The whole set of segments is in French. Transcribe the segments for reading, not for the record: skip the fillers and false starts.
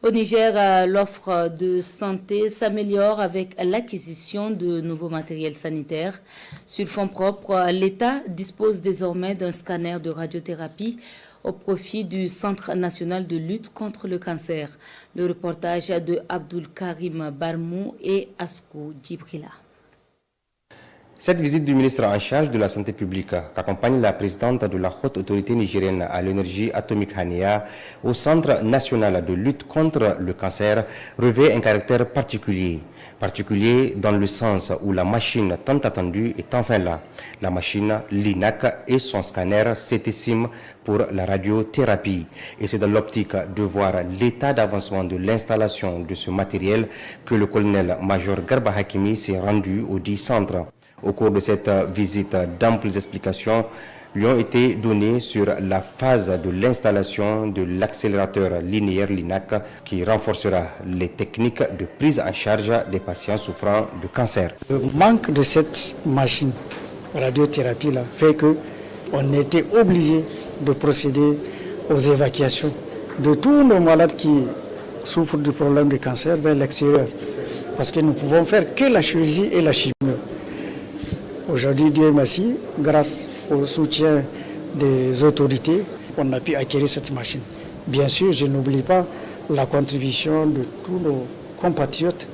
Au Niger, l'offre de santé s'améliore avec l'acquisition de nouveaux matériels sanitaires. Sur fonds propres, l'État dispose désormais d'un scanner de radiothérapie au profit du Centre national de lutte contre le cancer. Le reportage de Abdul Karim Barmou et Askou Djibrila. Cette visite du ministre en charge de la santé publique qu'accompagne la présidente de la haute autorité nigérienne à l'énergie atomique Hania au Centre national de lutte contre le cancer revêt un caractère particulier. Particulier dans le sens où la machine tant attendue est enfin là. La machine LINAC et son scanner CT-SIM pour la radiothérapie. Et c'est dans l'optique de voir l'état d'avancement de l'installation de ce matériel que le colonel-major Garba Hakimi s'est rendu au dit centre. Au cours de cette visite, d'amples explications lui ont été données sur la phase de l'installation de l'accélérateur linéaire LINAC qui renforcera les techniques de prise en charge des patients souffrant de cancer. Le manque de cette machine radiothérapie là fait qu'on était obligé de procéder aux évacuations de tous nos malades qui souffrent du problème de cancer vers l'extérieur. Parce que nous ne pouvons faire que la chirurgie et la chimio. Aujourd'hui, Dieu merci, grâce au soutien des autorités, on a pu acquérir cette machine. Bien sûr, je n'oublie pas la contribution de tous nos compatriotes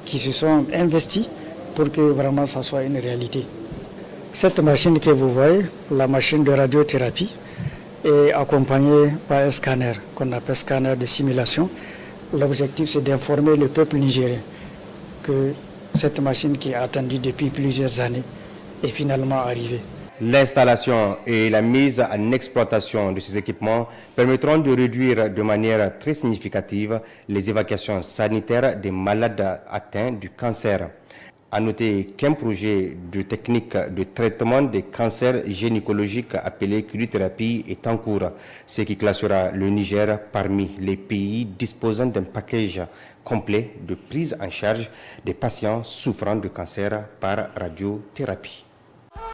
qui se sont investis pour que vraiment ça soit une réalité. Cette machine que vous voyez, la machine de radiothérapie, est accompagnée par un scanner qu'on appelle scanner de simulation. L'objectif, c'est d'informer le peuple nigérien que cette machine qui est attendue depuis plusieurs années est finalement arrivée. L'installation et la mise en exploitation de ces équipements permettront de réduire de manière très significative les évacuations sanitaires des malades atteints du cancer. À noter qu'un projet de technique de traitement des cancers gynécologiques appelé cryothérapie est en cours, ce qui classera le Niger parmi les pays disposant d'un package complet de prise en charge des patients souffrant de cancer par radiothérapie.